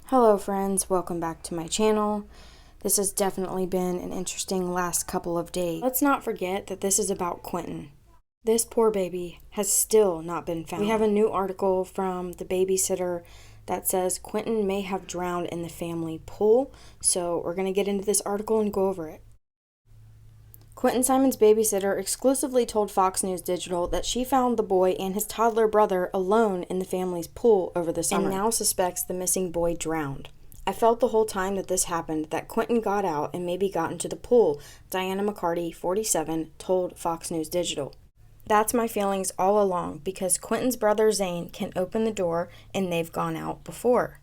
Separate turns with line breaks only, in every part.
Hello friends, welcome back to my channel. This has definitely been an interesting last couple of days. Let's not forget that this is about Quinton. This poor baby has still not been found. We have a new article from the babysitter that says Quinton may have drowned in the family pool. So we're going to get into this article and go over it. Quinton Simon's babysitter exclusively told Fox News Digital that she found the boy and his toddler brother alone in the family's pool over the summer and now suspects the missing boy drowned. I felt the whole time that this happened that Quinton got out and maybe got into the pool, Diana McCarty, 47, told Fox News Digital. That's my feelings all along because Quinton's brother Zane can open the door and they've gone out before.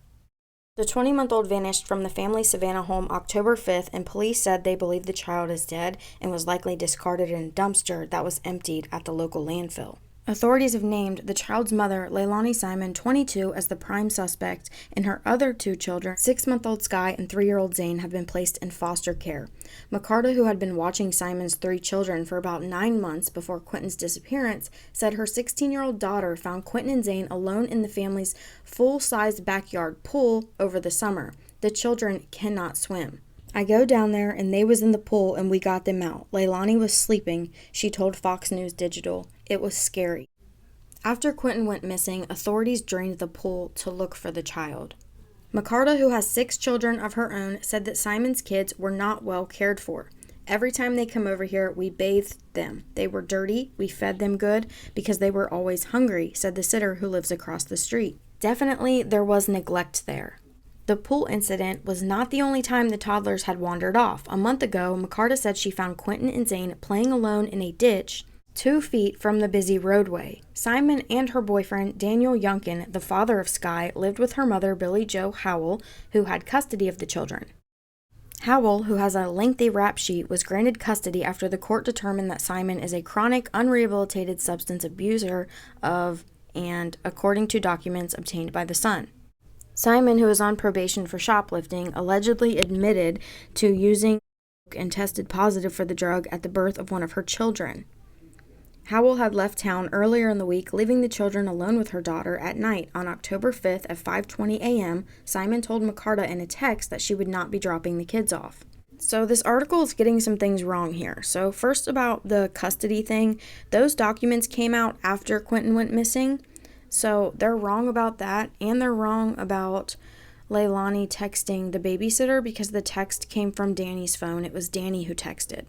The 20-month-old vanished from the family Savannah home October 5th, and police said they believe the child is dead and was likely discarded in a dumpster that was emptied at the local landfill. Authorities have named the child's mother, Leilani Simon, 22, as the prime suspect, and her other two children, 6-month-old Sky and 3-year-old Zane, have been placed in foster care. McCarta, who had been watching Simon's 3 children for about 9 months before Quinton's disappearance, said her 16-year-old daughter found Quinton and Zane alone in the family's full-sized backyard pool over the summer. The children cannot swim. I go down there and they was in the pool and we got them out. Leilani was sleeping, she told Fox News Digital. It was scary. After Quinton went missing, authorities drained the pool to look for the child. McCarta, who has 6 children of her own, said that Simon's kids were not well cared for. Every time they come over here, we bathed them. They were dirty, we fed them good because they were always hungry, said the sitter who lives across the street. Definitely there was neglect there. The pool incident was not the only time the toddlers had wandered off. A month ago, McCarta said she found Quinton and Zane playing alone in a ditch 2 feet from the busy roadway. Simon and her boyfriend, Daniel Youngkin, the father of Sky, lived with her mother, Billie Jo Howell, who had custody of the children. Howell, who has a lengthy rap sheet, was granted custody after the court determined that Simon is a chronic, unrehabilitated substance abuser and according to documents obtained by The Sun. Simon, who is on probation for shoplifting, allegedly admitted to using and tested positive for the drug at the birth of one of her children. Howell had left town earlier in the week, leaving the children alone with her daughter at night. On October 5th at 5:20 a.m., Simon told McCarta in a text that she would not be dropping the kids off. So this article is getting some things wrong here. So first about the custody thing, those documents came out after Quinton went missing. So they're wrong about that, and they're wrong about Leilani texting the babysitter because the text came from Danny's phone. It was Danny who texted.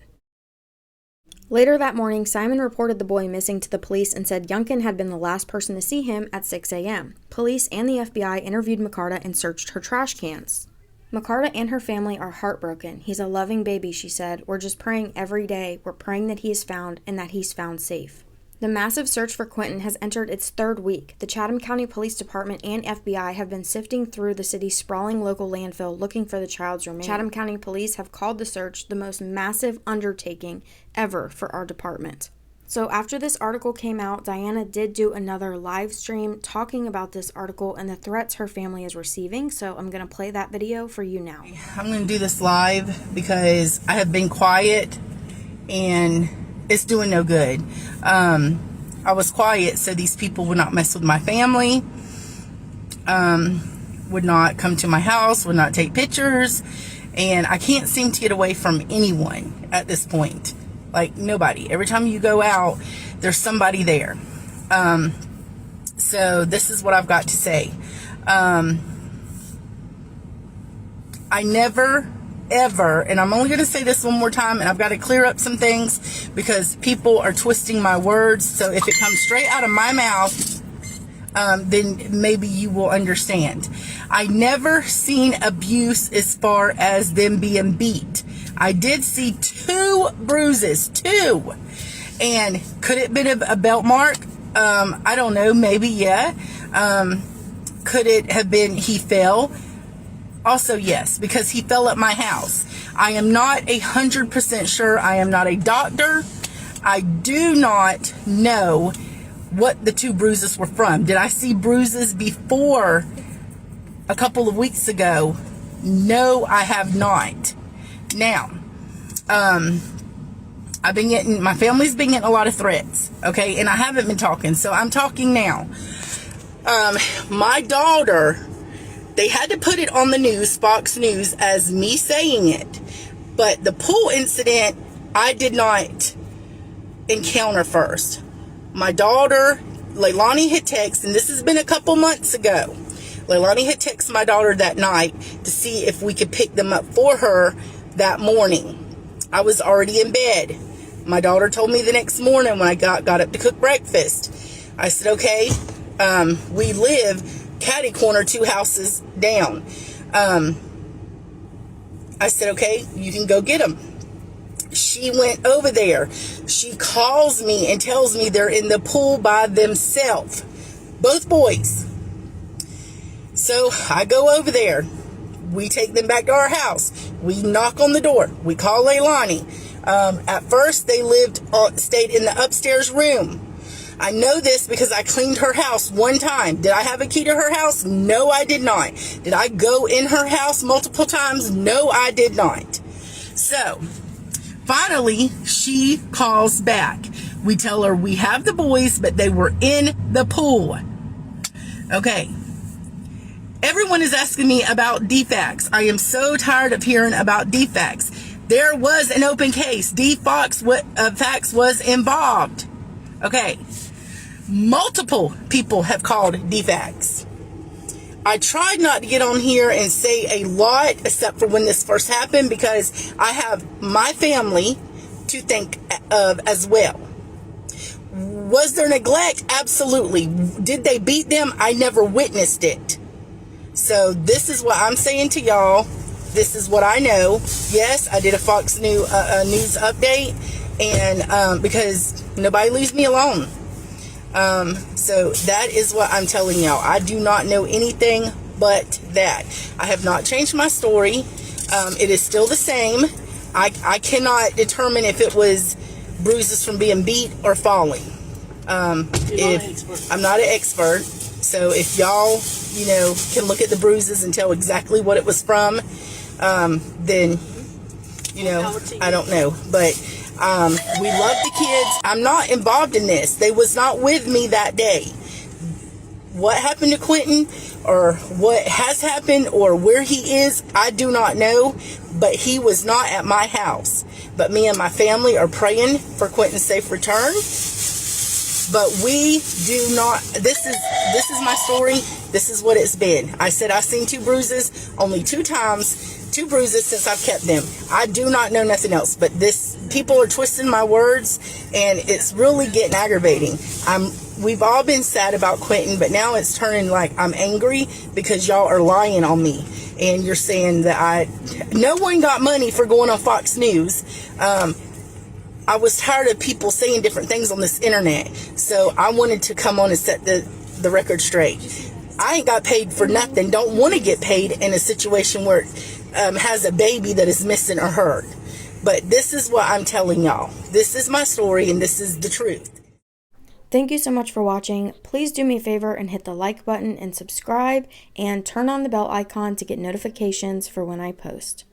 Later that morning, Simon reported the boy missing to the police and said Youngkin had been the last person to see him at 6 a.m. Police and the FBI interviewed McCarta and searched her trash cans. McCarta and her family are heartbroken. He's a loving baby, she said. We're just praying every day. We're praying that he is found and that he's found safe. The massive search for Quinton has entered its 3rd week. The Chatham County Police Department and FBI have been sifting through the city's sprawling local landfill looking for the child's remains. Chatham County Police have called the search the most massive undertaking ever for our department. So after this article came out, Diana did do another live stream talking about this article and the threats her family is receiving. So I'm going to play that video for you now.
I'm going to do this live because I have been quiet and it's doing no good. I was quiet so these people would not mess with my family, would not come to my house, would not take pictures, and I can't seem to get away from anyone at this point. Like, nobody. Every time you go out, there's somebody there. So this is what I've got to say. I never ever, and I'm only going to say this one more time, and I've got to clear up some things because people are twisting my words. So if it comes straight out of my mouth, then maybe you will understand. I never seen abuse as far as them being beat. I did see 2 bruises, 2. And could it have been a belt mark? I don't know, maybe, yeah. Could it have been he fell? Also, yes, because he fell at my house. I am not 100% sure. I am not a doctor. I do not know what the 2 bruises were from. Did I see bruises before a couple of weeks ago? No, I have not. Now, my family's been getting a lot of threats, okay? And I haven't been talking, so I'm talking now. My daughter They had to put it on the news, Fox News, as me saying it. But the pool incident, I did not encounter first. My daughter, Leilani, had texted, and this has been a couple months ago. Leilani had texted my daughter that night to see if we could pick them up for her that morning. I was already in bed. My daughter told me the next morning when I got up to cook breakfast. I said, okay, we live catty corner 2 houses down. I said, okay, you can go get them. She went over there. She calls me and tells me they're in the pool by themselves. Both boys. So I go over there. We take them back to our house. We knock on the door. We call Leilani. At first, they stayed in the upstairs room. I know this because I cleaned her house one time. Did I have a key to her house? No, I did not. Did I go in her house multiple times? No, I did not. So, finally, she calls back. We tell her we have the boys, but they were in the pool. Okay. Everyone is asking me about defects. I am so tired of hearing about defects. There was an open case. Facts was involved. Okay. Multiple people have called defects. I tried not to get on here and say a lot, except for when this first happened, because I have my family to think of as well. Was there neglect? Absolutely. Did they beat them? I never witnessed it. So this is what I'm saying to y'all. This is what I know. Yes, I did a Fox News update, and because nobody leaves me alone. So that is what I'm telling y'all. I do not know anything but that. I have not changed my story. It is still the same. I cannot determine if it was bruises from being beat or falling. I'm not an expert. So if y'all, can look at the bruises and tell exactly what it was from, then, I don't know. But we love the kids. I'm not involved in this. They was not with me that day. What happened to Quinton, or what has happened, or where he is, I do not know. But he was not at my house. But me and my family are praying for Quinton's safe return. But we do not. This is my story. This is what it's been. I said I've seen 2 bruises, only 2 times. 2 bruises since I've kept them. I do not know nothing else. But people are twisting my words, and it's really getting aggravating. We've all been sad about Quinton, but now it's turning like I'm angry because y'all are lying on me, and you're saying that no one got money for going on Fox News. I was tired of people saying different things on this internet, so I wanted to come on and set the record straight. I ain't got paid for nothing. Don't want to get paid in a situation where it has a baby that is missing or hurt. But this is what I'm telling y'all. This is my story, and this is the truth.
Thank you so much for watching. Please do me a favor and hit the like button and subscribe, and turn on the bell icon to get notifications for when I post.